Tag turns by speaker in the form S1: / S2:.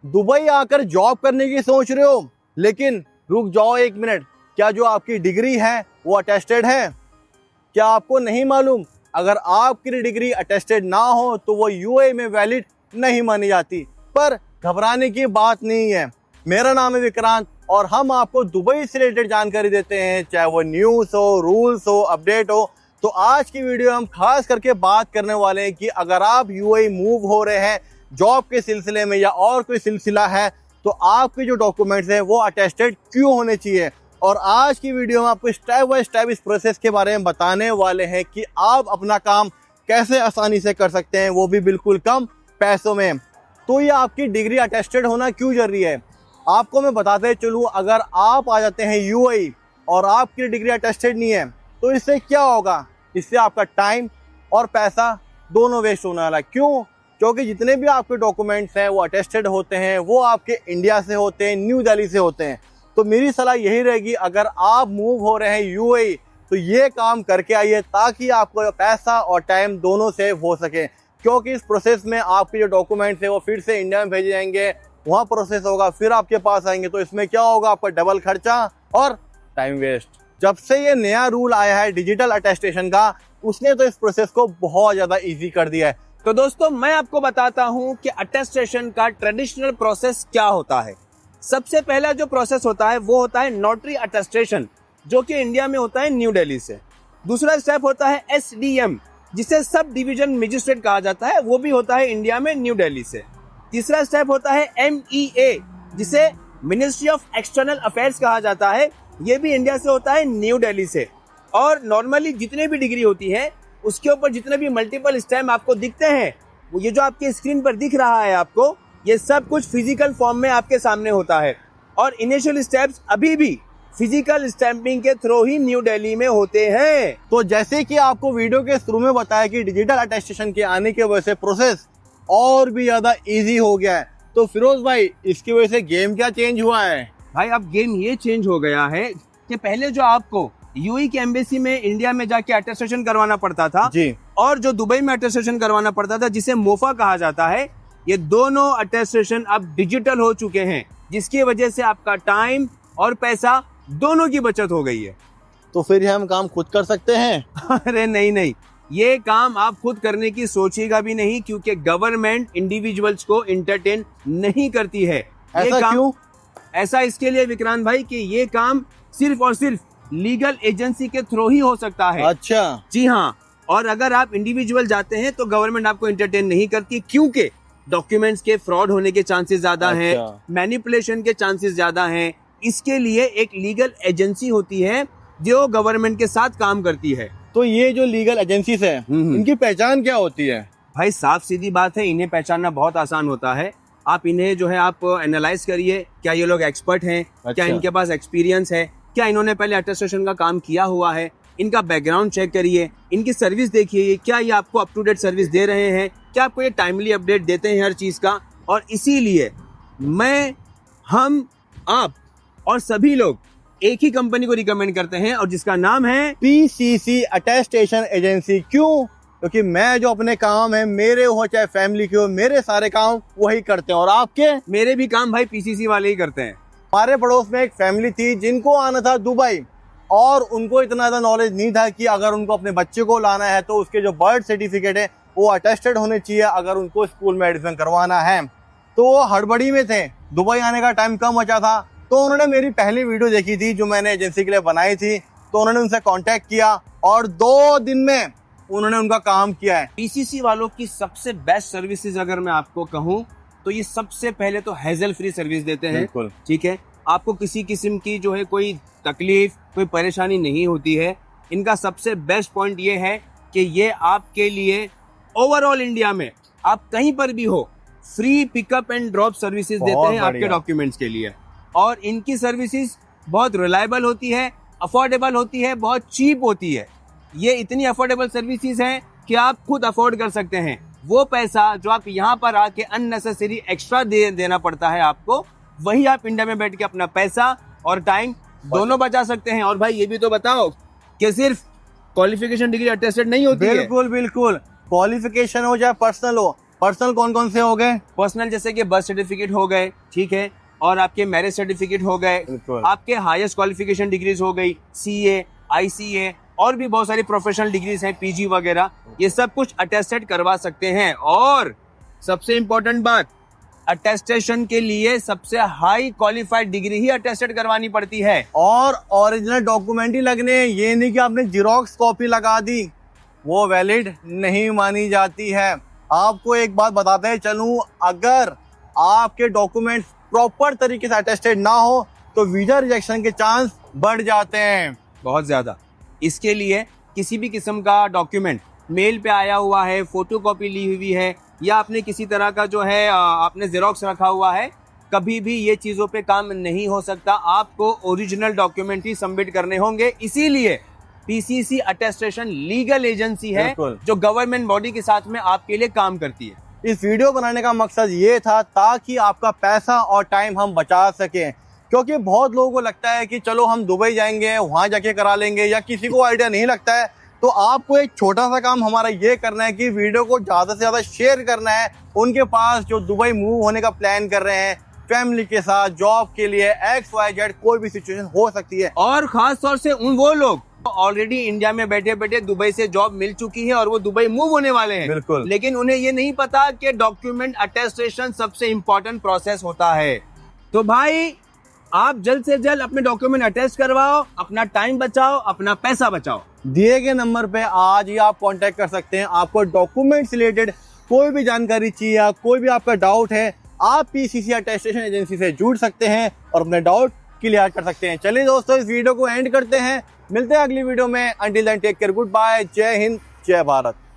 S1: Dubai आकर job करने की सोच रहे हो, लेकिन रुक जाओ एक मिनट, क्या जो आपकी डिग्री है वो अटेस्टेड है? क्या आपको नहीं मालूम, अगर आपकी डिग्री अटेस्टेड ना हो तो वो यूएई में वैलिड नहीं मानी जाती। पर घबराने की बात नहीं है। मेरा नाम है विक्रांत और हम आपको दुबई से रिलेटेड जानकारी देते हैं, चाहे वो न्यूज़ हो, रूल्स हो, अपडेट हो। तो आज की वीडियो हम खास करके बात करने वाले हैं कि अगर आप यूएई मूव हो रहे हैं जॉब के सिलसिले में या और कोई सिलसिला है, तो आपके जो डॉक्यूमेंट्स हैं वो अटेस्टेड क्यों होने चाहिए। और आज की वीडियो में आपको स्टेप बाय स्टेप इस प्रोसेस के बारे में बताने वाले हैं कि आप अपना काम कैसे आसानी से कर सकते हैं, वो भी बिल्कुल कम पैसों में। तो ये आपकी डिग्री अटेस्टेड होना क्यों जरूरी है, आपको मैं बताते चलूँ। अगर आप आ जाते हैं यूएई और आपकी डिग्री अटेस्टेड नहीं है तो इससे क्या होगा, इससे आपका टाइम और पैसा दोनों वेस्ट होने वाला है। क्यों? क्योंकि जितने भी आपके डॉक्यूमेंट्स हैं वो अटेस्टेड होते हैं, वो आपके इंडिया से होते हैं, न्यू दिल्ली से होते हैं। तो मेरी सलाह यही रहेगी, अगर आप मूव हो रहे हैं यूएई तो ये काम करके आइए ताकि आपको पैसा और टाइम दोनों सेव हो सके। क्योंकि इस प्रोसेस में आपके जो डॉक्यूमेंट्स हैं वो फिर से इंडिया में भेजे जाएंगे, वहाँ प्रोसेस होगा, फिर आपके पास आएंगे। तो इसमें क्या होगा, आपका डबल खर्चा और टाइम वेस्ट। जब से ये नया रूल आया है डिजिटल अटेस्टेशन का, उसने तो इस प्रोसेस को बहुत ज़्यादा ईजी कर दिया है।
S2: तो दोस्तों मैं आपको बताता हूं कि अटेस्टेशन का ट्रेडिशनल प्रोसेस क्या होता है। सबसे पहला जो प्रोसेस होता है वो होता है नोटरी अटेस्टेशन, जो कि इंडिया में होता है न्यू दिल्ली से। दूसरा स्टेप होता है एसडीएम, जिसे सब डिवीजन मजिस्ट्रेट कहा जाता है, वो भी होता है इंडिया में न्यू दिल्ली से। तीसरा स्टेप होता है एमईए, जिसे मिनिस्ट्री ऑफ एक्सटर्नल अफेयर्स कहा जाता है, ये भी इंडिया से होता है न्यू दिल्ली से। और नॉर्मली जितने भी डिग्री होती है उसके ऊपर जितने भी मल्टीपल स्टैम्प आपको दिखते हैं, वो ये जो आपके स्क्रीन पर दिख रहा है आपको, ये सब कुछ फिजिकल फॉर्म में आपके सामने होता है। और इनिशियल स्टेप्स अभी भी फिजिकल स्टैंपिंग के थ्रू ही न्यू दिल्ली में होते हैं।
S1: तो जैसे कि आपको वीडियो के शुरू में बताया कि डिजिटल अटेस्टेशन के आने की वजह से प्रोसेस और भी ज्यादा इजी हो गया है। तो फिरोज भाई, इसकी वजह से गेम क्या चेंज हुआ है?
S2: भाई अब गेम ये चेंज हो गया है कि पहले जो आपको यूएई की एम्बेसी में इंडिया में जाके अटेस्टेशन करवाना पड़ता था
S1: जी,
S2: और जो दुबई में अटेस्टेशन करवाना पड़ता था, जिसे मोफा कहा जाता है, ये दोनों अटेस्टेशन अब डिजिटल हो चुके हैं, जिसकी वजह से आपका टाइम और पैसा दोनों की बचत हो गई है।
S1: तो फिर हम काम खुद कर सकते हैं?
S2: अरे नहीं, ये काम आप खुद करने की सोचिएगा भी नहीं, क्योंकि गवर्नमेंट इंडिविजुअल्स को एंटरटेन नहीं करती है।
S1: ऐसा क्यों?
S2: ऐसा इसके लिए विक्रांत भाई कि ये काम सिर्फ और सिर्फ लीगल एजेंसी के थ्रू ही हो सकता है।
S1: अच्छा
S2: जी हाँ। और अगर आप इंडिविजुअल जाते हैं तो गवर्नमेंट आपको एंटरटेन नहीं करती, क्योंकि डॉक्यूमेंट्स के फ्रॉड होने के चांसेस ज्यादा हैं, मैनिपुलेशन के चांसेस ज्यादा हैं। इसके लिए एक लीगल एजेंसी होती है जो गवर्नमेंट के साथ काम करती है।
S1: तो ये जो लीगल एजेंसीज है, इनकी पहचान क्या होती है?
S2: भाई साफ सीधी बात है, इन्हें पहचानना बहुत आसान होता है। आप इन्हें जो है आप एनालाइज करिए, क्या ये लोग एक्सपर्ट हैं, क्या इनके पास एक्सपीरियंस है, क्या इन्होंने पहले अटेस्टेशन का काम किया हुआ है, इनका बैकग्राउंड चेक करिए, इनकी सर्विस देखिए, क्या ये आपको अप टू डेट सर्विस दे रहे हैं, क्या आपको ये टाइमली अपडेट देते हैं हर चीज का। और इसीलिए हम आप और सभी लोग एक ही कंपनी को रिकमेंड करते हैं, और जिसका नाम है
S1: पीसीसी अटेस्टेशन एजेंसी। क्यों? क्योंकि मैं जो अपने काम है, मेरे हो चाहे फैमिली के हो, मेरे सारे काम वही करते हैं। और आपके?
S2: मेरे भी काम भाई पीसीसी वाले ही करते हैं।
S1: हमारे पड़ोस में एक फैमिली थी जिनको आना था दुबई, और उनको इतना ज़्यादा नॉलेज नहीं था कि अगर उनको अपने बच्चे को लाना है तो उसके जो बर्थ सर्टिफिकेट है वो अटेस्टेड होने चाहिए अगर उनको स्कूल में एडमिशन करवाना है। तो वो हड़बड़ी में थे, दुबई आने का टाइम कम बचा था। तो उन्होंने मेरी पहली वीडियो देखी थी जो मैंने एजेंसी के लिए बनाई थी, तो उन्होंने उनसे कांटेक्ट किया और 2 दिन में उन्होंने उनका काम किया है।
S2: पीसीसी वालों की सबसे बेस्ट सर्विसेज अगर मैं आपको कहूँ तो ये सबसे पहले तो हैजल फ्री सर्विस देते हैं। ठीक है, आपको किसी किस्म की जो है कोई तकलीफ, कोई परेशानी नहीं होती है। इनका सबसे बेस्ट पॉइंट ये है कि ये आपके लिए ओवरऑल इंडिया में आप कहीं पर भी हो, free pickup and drop services देते हैं आपके डॉक्यूमेंट्स के लिए। और इनकी सर्विसेज बहुत रिलायबल होती है, अफोर्डेबल होती है, बहुत चीप होती है। ये इतनी अफोर्डेबल सर्विसेज हैं कि आप खुद अफोर्ड कर सकते हैं। वो पैसा जो आप यहाँ पर आके अननेसेसरी एक्स्ट्रा देना पड़ता है आपको, वही आप इंडिया में बैठ के अपना पैसा और टाइम दोनों बचा सकते हैं। और भाई ये भी तो बताओ कि सिर्फ क्वालिफिकेशन डिग्री अटेस्टेड नहीं होती है।
S1: बिल्कुल, क्वालिफिकेशन हो चाहे पर्सनल हो, पर्सनल कौन कौन से हो गए?
S2: पर्सनल जैसे कि बर्थ सर्टिफिकेट हो गए, ठीक है, और आपके मैरिज सर्टिफिकेट हो गए,
S1: बिल्कुल।
S2: आपके हाईएस्ट क्वालिफिकेशन डिग्रीज हो गई, सीए, आईसीए, और भी बहुत सारी प्रोफेशनल डिग्रीज हैं, पीजी वगैरह, ये सब कुछ अटेस्टेड करवा सकते हैं। और सबसे इंपॉर्टेंट बात, अटेस्टेशन के लिए सबसे हाई क्वालिफाइड डिग्री ही अटेस्टेड करवानी पड़ती है।
S1: और ओरिजिनल डॉक्यूमेंट ही लगने हैं, ये नहीं कि आपने जीरोक्स कॉपी लगा दी, वो वैलिड नहीं मानी जाती है। आपको एक बात बताते चलूं, अगर आपके डॉक्यूमेंट्स प्रॉपर तरीके से अटेस्टेड ना हो तो वीजा रिजेक्शन के चांस बढ़ जाते हैं,
S2: बहुत ज्यादा। इसके लिए किसी भी किस्म का डॉक्यूमेंट मेल पे आया हुआ है, फोटोकॉपी ली हुई है, या आपने किसी तरह का जो है आपने जेरोक्स रखा हुआ है, कभी भी ये चीजों पे काम नहीं हो सकता। आपको ओरिजिनल डॉक्यूमेंट ही सबमिट करने होंगे। इसीलिए पीसीसी अटेस्टेशन लीगल एजेंसी है जो गवर्नमेंट बॉडी के साथ में आपके लिए काम करती है।
S1: इस वीडियो बनाने का मकसद ये था ताकि आपका पैसा और टाइम हम बचा सकें, क्योंकि बहुत लोगों को लगता है कि चलो हम दुबई जाएंगे, वहां जाके करा लेंगे, या किसी को आइडिया नहीं लगता है। तो आपको एक छोटा सा काम हमारा ये करना है कि वीडियो को ज़्यादा से ज़्यादा शेयर करना है उनके पास जो दुबई मूव होने का प्लान कर रहे हैं, फैमिली के साथ, जॉब के लिए, XYZ कोई भी सिचुएशन हो सकती है।
S2: और खास तौर से वो लोग ऑलरेडी इंडिया में बैठे बैठे दुबई से जॉब मिल चुकी है और वो दुबई मूव होने वाले हैं,
S1: बिल्कुल,
S2: लेकिन उन्हें ये नहीं पता कि डॉक्यूमेंट अटेस्टेशन सबसे इंपॉर्टेंट प्रोसेस होता है। तो भाई आप जल्द से जल्द अपने डॉक्यूमेंट अटेस्ट करवाओ, अपना टाइम बचाओ, अपना पैसा बचाओ।
S1: दिए गए नंबर पे आज ही आप कांटेक्ट कर सकते हैं। आपको डॉक्यूमेंट रिलेटेड कोई भी जानकारी चाहिए या कोई भी आपका डाउट है, आप पीसीसी अटेस्टेशन एजेंसी से जुड़ सकते हैं और अपने डाउट क्लियर कर सकते हैं। चलिए दोस्तों, इस वीडियो को एंड करते हैं, मिलते हैं अगली वीडियो में। Until then take care, goodbye, जय हिंद, जय भारत।